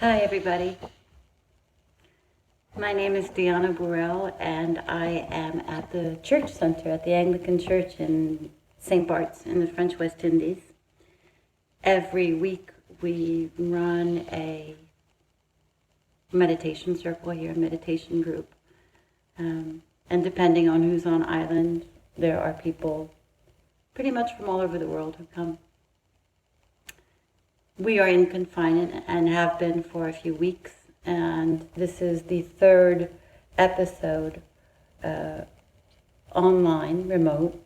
Hi everybody, my name is Diana Burrell and I am at the Church Center at the Anglican Church in St. Barts in the French West Indies. Every week we run a meditation circle here, a meditation group. And depending on who's on island, there are people pretty much from all over the world who come. We are in confinement and have been for a few weeks, and this is the third episode online, remote.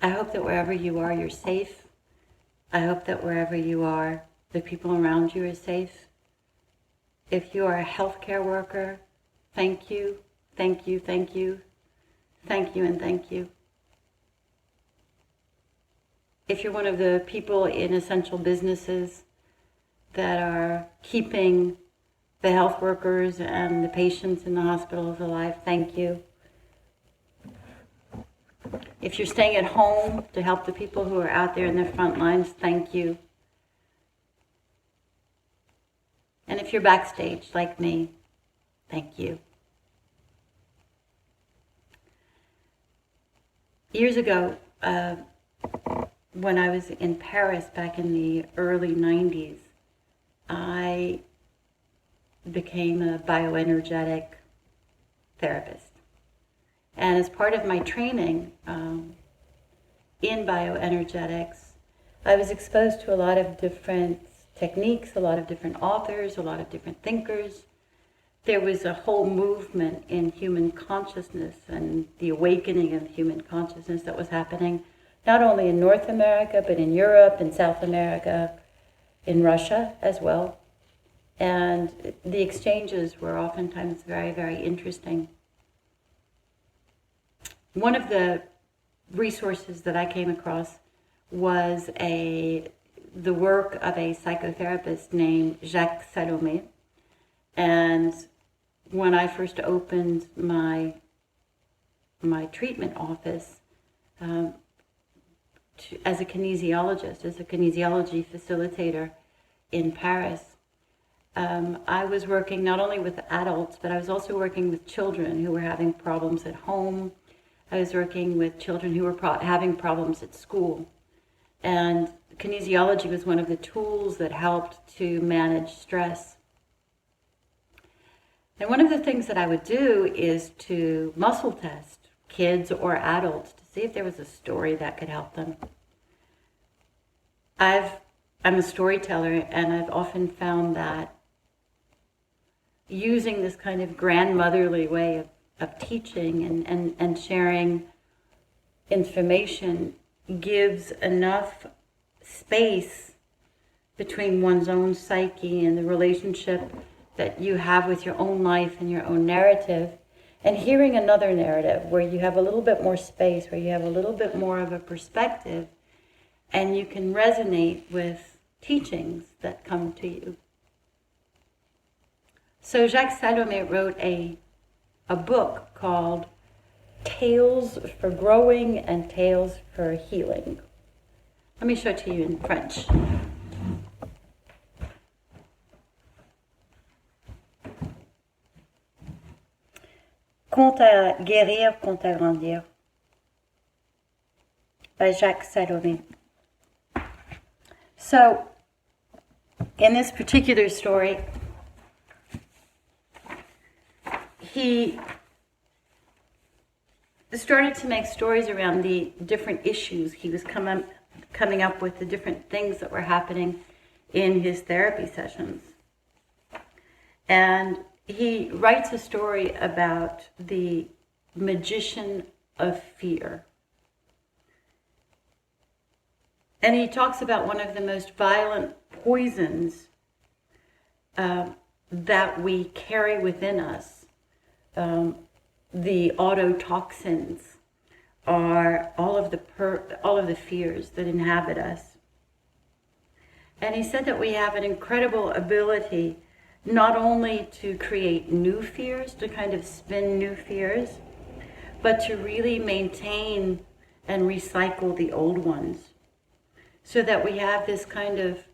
I hope that wherever you are, you're safe. I hope that wherever you are, the people around you are safe. If you are a healthcare worker, thank you, thank you, thank you, thank you, and thank you. If you're one of the people in essential businesses that are keeping the health workers and the patients in the hospitals alive, thank you. If you're staying at home to help the people who are out there in the front lines, thank you. And if you're backstage like me, thank you. Years ago, when I was in Paris back in the early 90s, I became a bioenergetic therapist. And as part of my training in bioenergetics, I was exposed to a lot of different techniques, a lot of different authors, a lot of different thinkers. There was a whole movement in human consciousness and the awakening of human consciousness that was happening not only in North America, but in Europe, in South America, in Russia as well. And the exchanges were oftentimes very, very interesting. One of the resources that I came across was the work of a psychotherapist named Jacques Salomé. And when I first opened my treatment office, as a kinesiologist, as a kinesiology facilitator in Paris, I was working not only with adults, but I was also working with children who were having problems at home. I was working with children who were having problems at school. And kinesiology was one of the tools that helped to manage stress. And one of the things that I would do is to muscle test kids or adults to see if there was a story that could help them. I'm a storyteller, and I've often found that using this kind of grandmotherly way of teaching and sharing information gives enough space between one's own psyche and the relationship that you have with your own life and your own narrative, and hearing another narrative where you have a little bit more space, where you have a little bit more of a perspective, and you can resonate with teachings that come to you. So Jacques Salomé wrote a book called Tales for Growing and Tales for Healing. Let me show it to you in French. Contes à guérir, contes à grandir, by Jacques Salomé. So, in this particular story, he started to make stories around the different issues he was coming up with, the different things that were happening in his therapy sessions. And he writes a story about the magician of fear. And he talks about one of the most violent poisons that we carry within us. The autotoxins are all of the fears that inhabit us. And he said that we have an incredible ability not only to create new fears, to kind of spin new fears, but to really maintain and recycle the old ones, so that we have this kind of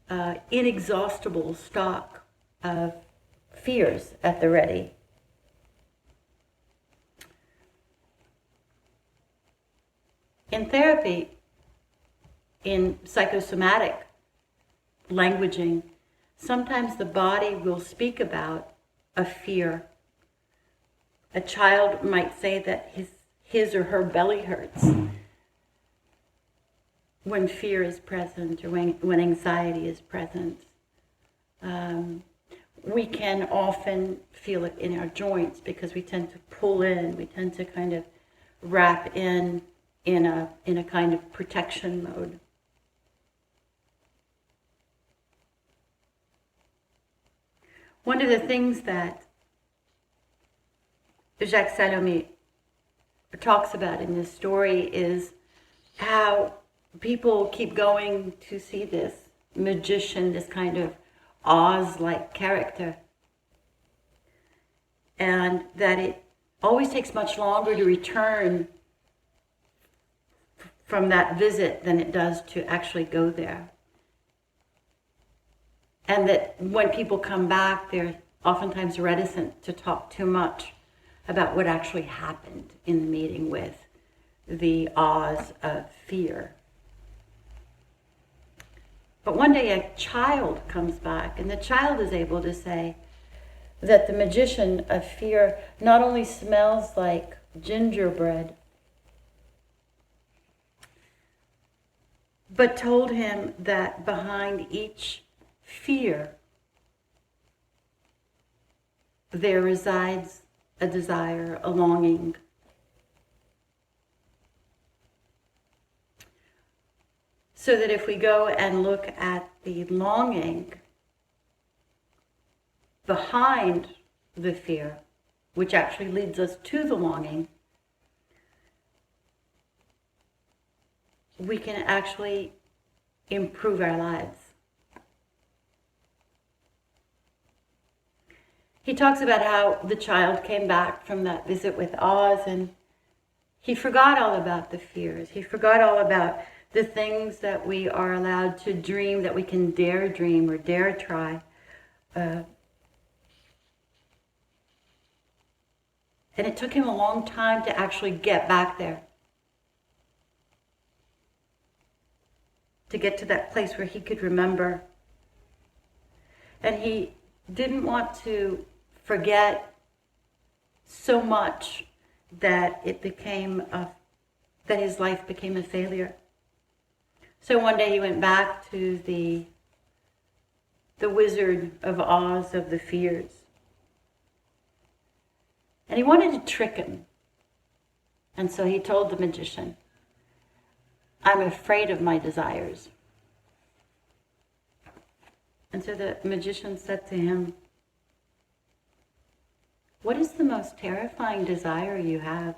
inexhaustible stock of fears at the ready. In therapy, in psychosomatic languaging, sometimes the body will speak about a fear. A child might say that his or her belly hurts when fear is present or when anxiety is present. We can often feel it in our joints because we tend to pull in, we tend to kind of wrap in a kind of protection mode. One of the things that Jacques Salomé talks about in this story is how people keep going to see this magician, this kind of Oz-like character, and that it always takes much longer to return from that visit than it does to actually go there. And that when people come back, they're oftentimes reticent to talk too much about what actually happened in the meeting with the Oz of fear. But one day a child comes back, and the child is able to say that the magician of fear not only smells like gingerbread, but told him that behind each fear there resides a desire, a longing. So that if we go and look at the longing behind the fear, which actually leads us to the longing, we can actually improve our lives. He talks about how the child came back from that visit with Oz and he forgot all about the fears. He forgot all about the things that we are allowed to dream, that we can dare dream or dare try. And it took him a long time to actually get back there. To get to that place where he could remember. And he didn't want to forget so much that that his life became a failure. So one day he went back to the Wizard of Oz of the fears. And he wanted to trick him. And so he told the magician, "I'm afraid of my desires." And so the magician said to him, "What is the most terrifying desire you have?"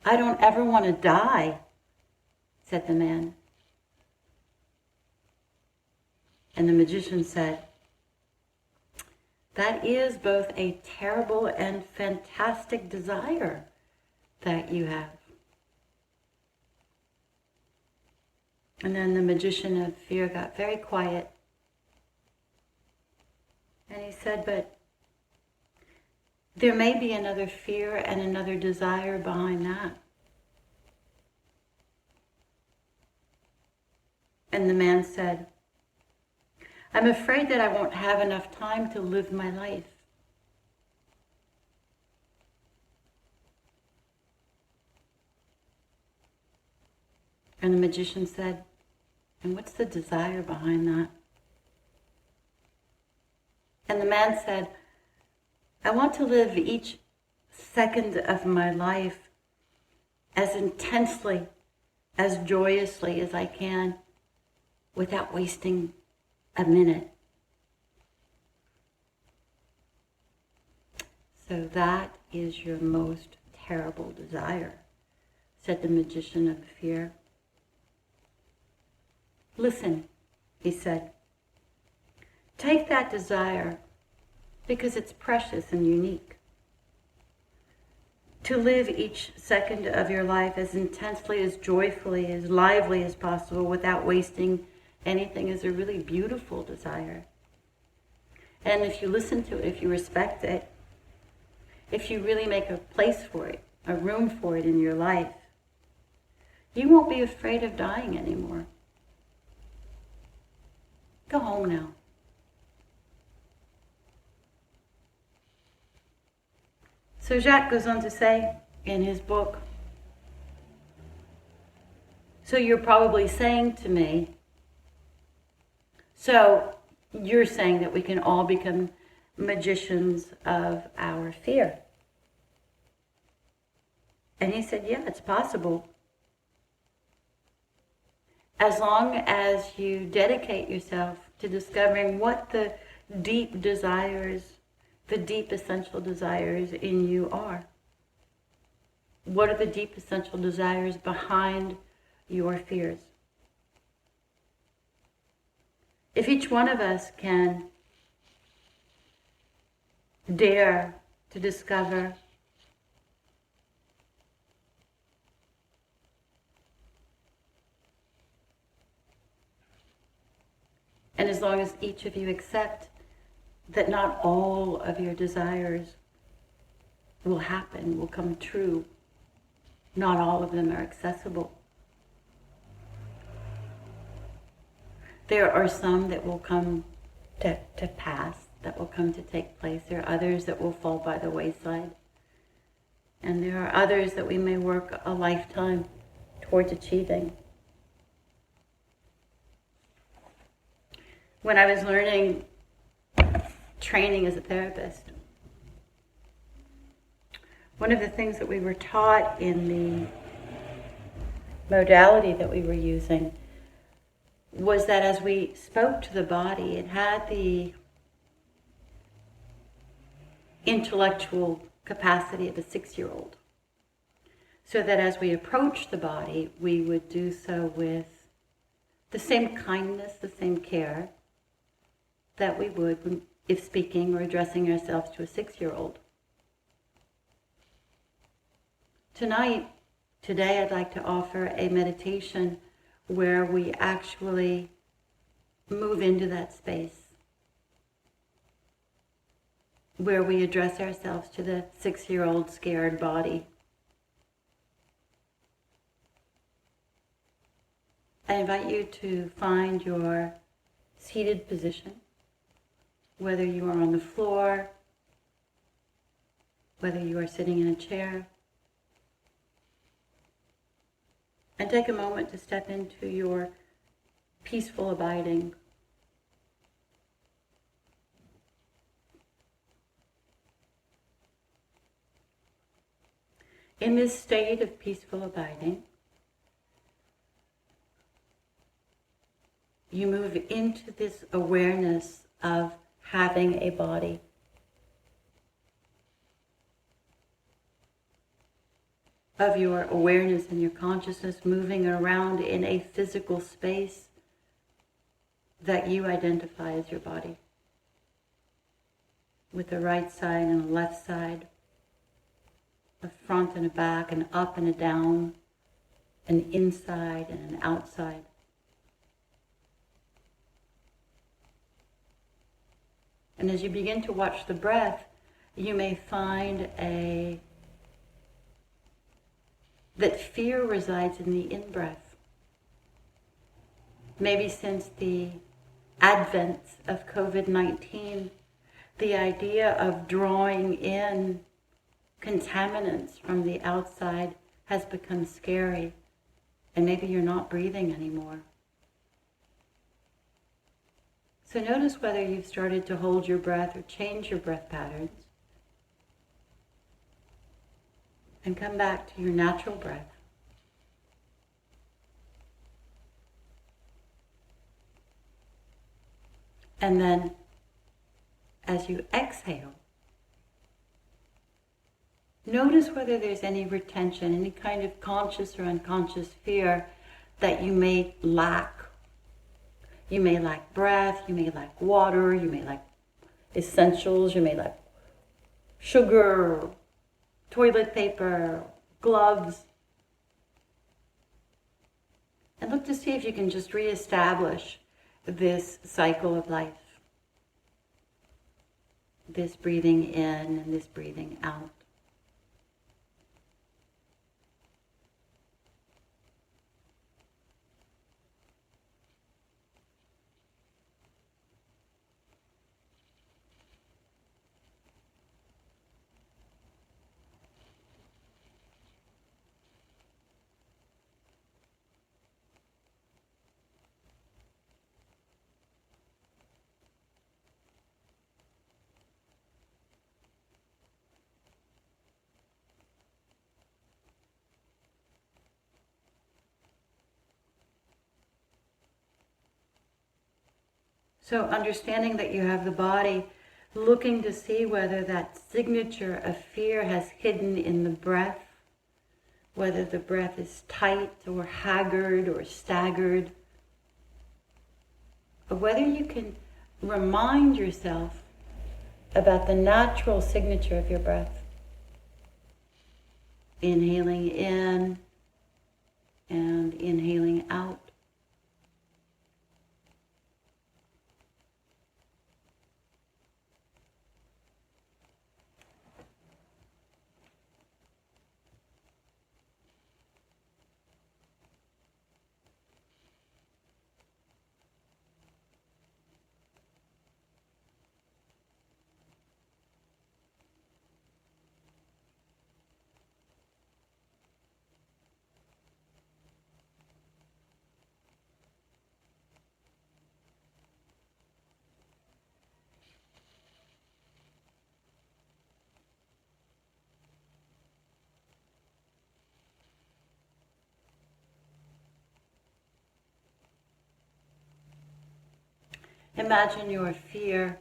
"I don't ever want to die," said the man. And the magician said, "That is both a terrible and fantastic desire that you have." And then the magician of fear got very quiet. And he said, "But there may be another fear and another desire behind that." And the man said, "I'm afraid that I won't have enough time to live my life." And the magician said, "And what's the desire behind that?" And the man said, "I want to live each second of my life as intensely, as joyously as I can, without wasting a minute." "So that is your most terrible desire," said the magician of fear. "Listen," he said, "take that desire because it's precious and unique. To live each second of your life as intensely, as joyfully, as lively as possible without wasting anything is a really beautiful desire. And if you listen to it, if you respect it, if you really make a place for it, a room for it in your life, you won't be afraid of dying anymore. Go home now. So Jacques goes on to say in his book, so you're probably saying to me, so you're saying that we can all become magicians of our fear. And he said, yeah, it's possible. As long as you dedicate yourself to discovering what the deep desires, the deep essential desires in you are. What are the deep essential desires behind your fears? If each one of us can dare to discover and as long as each of you accept that not all of your desires will happen, will come true, not all of them are accessible. There are some that will come to pass, that will come to take place. There are others that will fall by the wayside. And there are others that we may work a lifetime towards achieving. When I was learning training as a therapist, one of the things that we were taught in the modality that we were using was that as we spoke to the body, it had the intellectual capacity of a 6-year-old. So that as we approached the body, we would do so with the same kindness, the same care that we would if speaking or addressing ourselves to a 6-year-old. Today I'd like to offer a meditation where we actually move into that space, where we address ourselves to the 6-year-old scared body. I invite you to find your seated position, whether you are on the floor, whether you are sitting in a chair, and take a moment to step into your peaceful abiding. In this state of peaceful abiding, you move into this awareness of having a body. Of your awareness and your consciousness moving around in a physical space that you identify as your body. With a right side and a left side, a front and a back, an up and a down, an inside and an outside. And as you begin to watch the breath, you may find that fear resides in the in-breath. Maybe since the advent of COVID-19, the idea of drawing in contaminants from the outside has become scary, and maybe you're not breathing anymore. So notice whether you've started to hold your breath or change your breath patterns. And come back to your natural breath. And then, as you exhale, notice whether there's any retention, any kind of conscious or unconscious fear that you may lack. You may lack breath, you may lack water, you may lack essentials, you may lack sugar, toilet paper, gloves. And look to see if you can just reestablish this cycle of life. This breathing in and this breathing out. So understanding that you have the body, looking to see whether that signature of fear has hidden in the breath, whether the breath is tight or haggard or staggered, or whether you can remind yourself about the natural signature of your breath. Inhaling in and inhaling out. Imagine your fear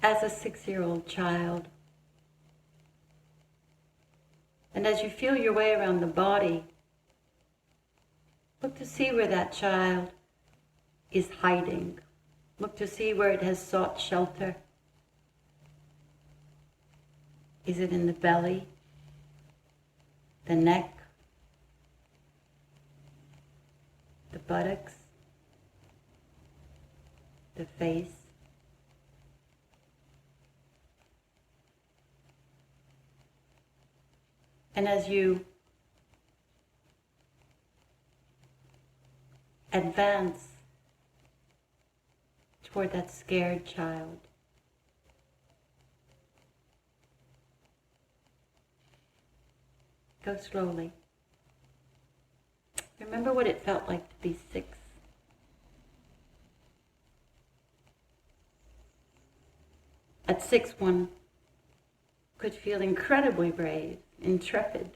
as a 6-year-old child. And as you feel your way around the body, look to see where that child is hiding. Look to see where it has sought shelter. Is it in the belly, the neck, the buttocks, the face? And as you advance toward that scared child, go slowly. Remember what it felt like to be 6. At 6, one could feel incredibly brave, intrepid.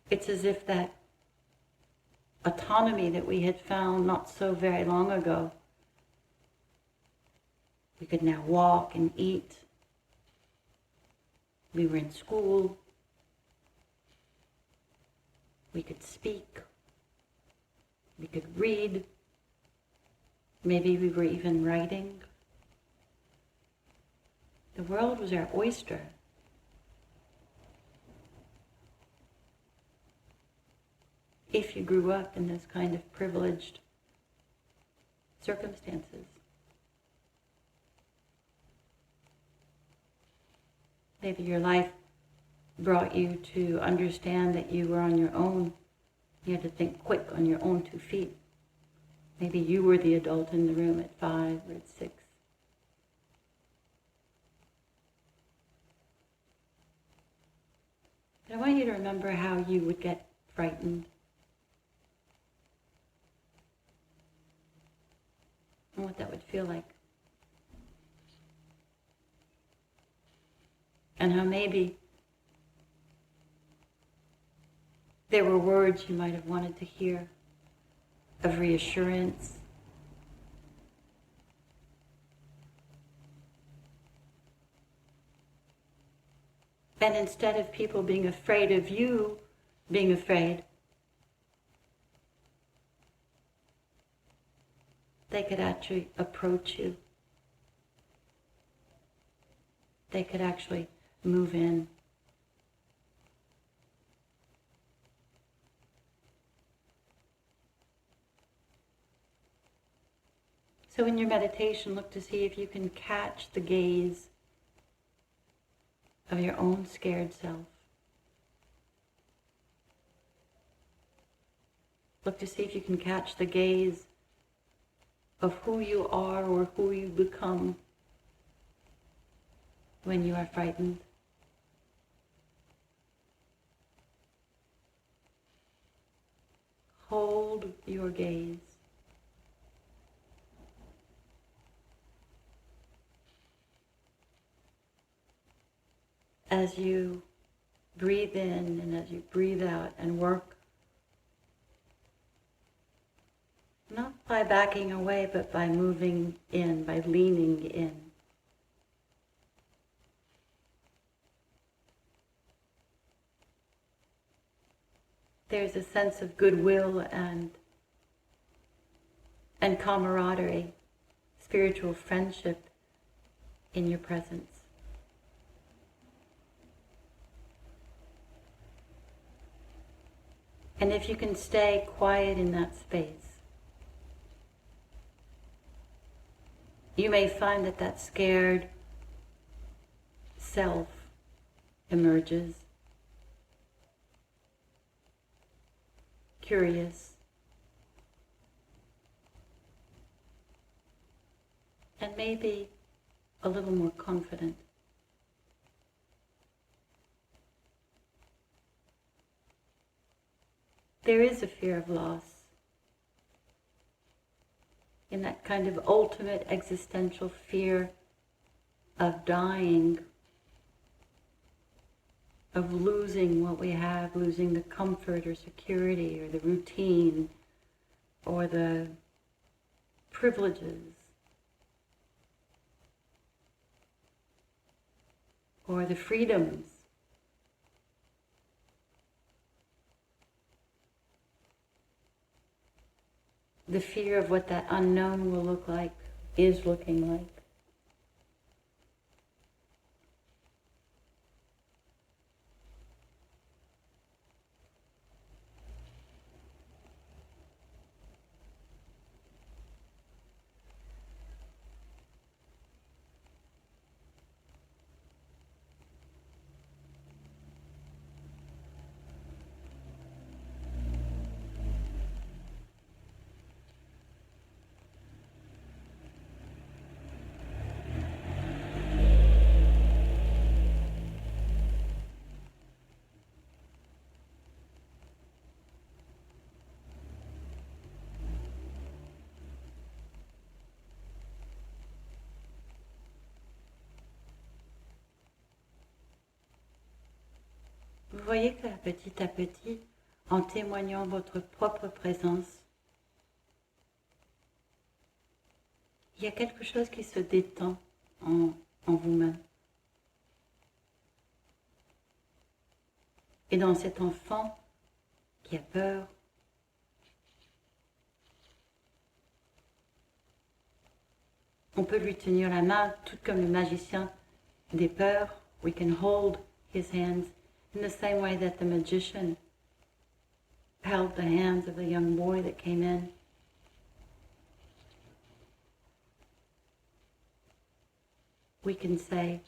It's as if that autonomy that we had found not so very long ago, we could now walk and eat. We were in school. We could speak. We could read. Maybe we were even writing. The world was our oyster. If you grew up in this kind of privileged circumstances. Maybe your life brought you to understand that you were on your own. You had to think quick on your own 2 feet. Maybe you were the adult in the room at 5 or at 6. But I want you to remember how you would get frightened. And what that would feel like. And how maybe there were words you might have wanted to hear of reassurance. And instead of people being afraid of you being afraid, they could actually approach you they could actually move in. So in your meditation, look to see if you can catch the gaze of your own scared self. Look to see if you can catch the gaze of who you are or who you become when you are frightened. Hold your gaze. As you breathe in and as you breathe out and work, not by backing away, but by moving in, by leaning in. There's a sense of goodwill and camaraderie, spiritual friendship in your presence. And if you can stay quiet in that space, you may find that that scared self emerges, curious, and maybe a little more confident. There is a fear of loss in that kind of ultimate existential fear of dying, of losing what we have, losing the comfort or security or the routine or the privileges or the freedoms. The fear of what that unknown will look like, is looking like. Vous voyez que petit à petit, en témoignant votre propre présence, il y a quelque chose qui se détend en vous-même. Et dans cet enfant qui a peur, on peut lui tenir la main, tout comme le magicien des peurs. We can hold his hands in the same way that the magician held the hands of the young boy that came in. We can say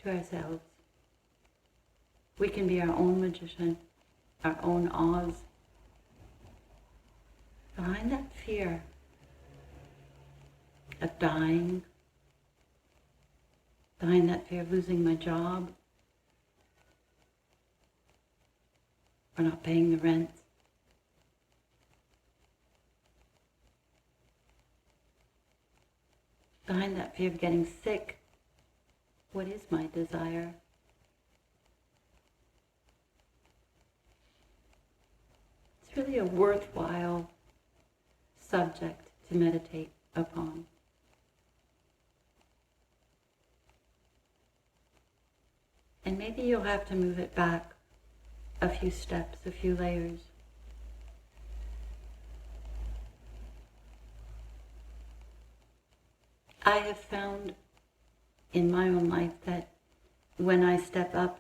to ourselves, we can be our own magician, our own Oz. Behind that fear of dying, behind that fear of losing my job, or not paying the rent, behind that fear of getting sick, what is my desire? It's really a worthwhile subject to meditate upon. And maybe you'll have to move it back a few steps, a few layers. I have found in my own life that when I step up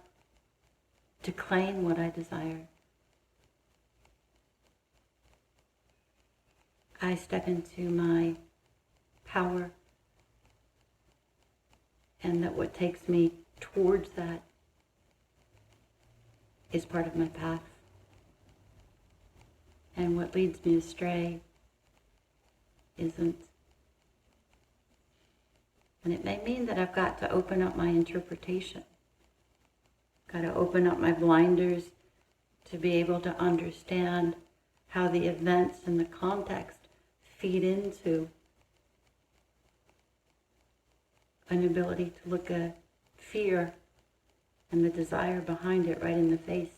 to claim what I desire, I step into my power, and that what takes me towards that is part of my path. And what leads me astray isn't. And it may mean that I've got to open up my interpretation. Got to open up my blinders to be able to understand how the events and the context feed into an ability to look at fear and the desire behind it right in the face.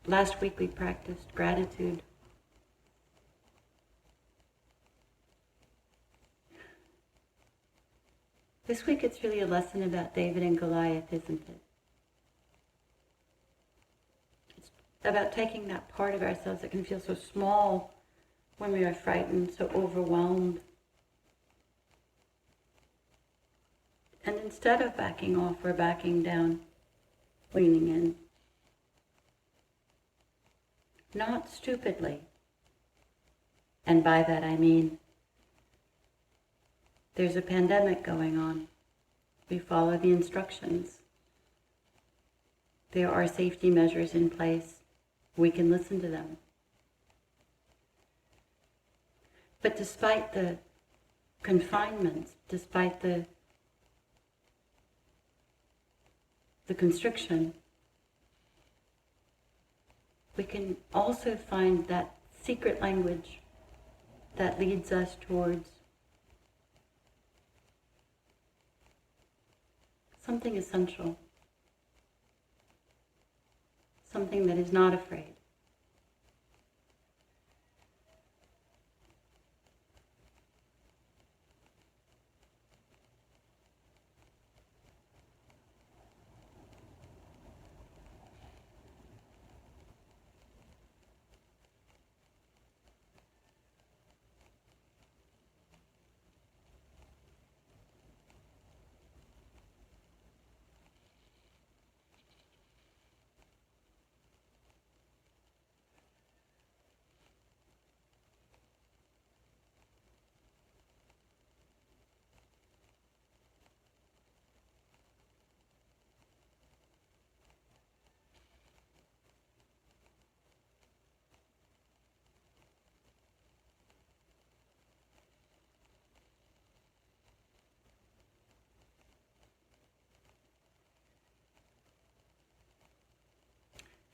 Last week we practiced gratitude. This week it's really a lesson about David and Goliath, isn't it? It's about taking that part of ourselves that can feel so small when we are frightened, so overwhelmed. And instead of backing off or backing down, leaning in. Not stupidly. And by that I mean, there's a pandemic going on. We follow the instructions. There are safety measures in place. We can listen to them. But despite the confinements, despite the constriction, we can also find that secret language that leads us towards something essential, something that is not afraid.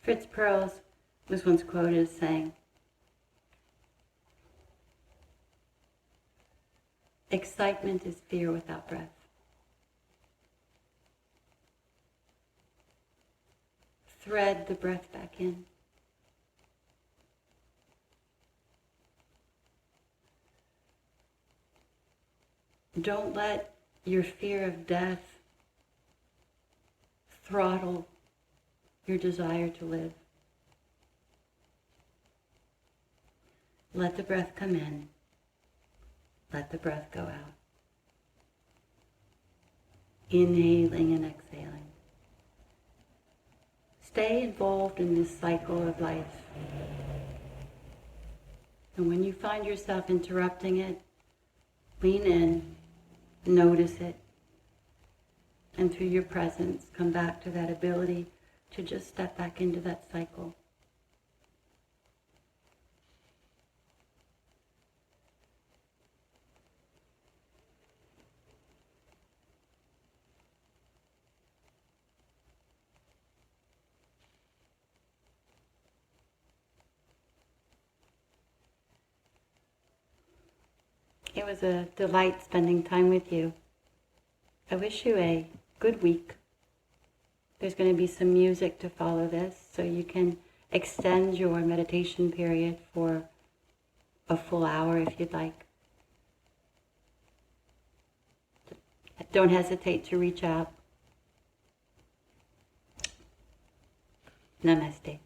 Fritz Perls was once quoted as saying, "Excitement is fear without breath." Thread the breath back in. Don't let your fear of death throttle your desire to live. Let the breath come in. Let the breath go out. Inhaling and exhaling. Stay involved in this cycle of life. And when you find yourself interrupting it, lean in, notice it, and through your presence, come back to that ability to just step back into that cycle. It was a delight spending time with you. I wish you a good week. There's going to be some music to follow this, so you can extend your meditation period for a full hour if you'd like. Don't hesitate to reach out. Namaste.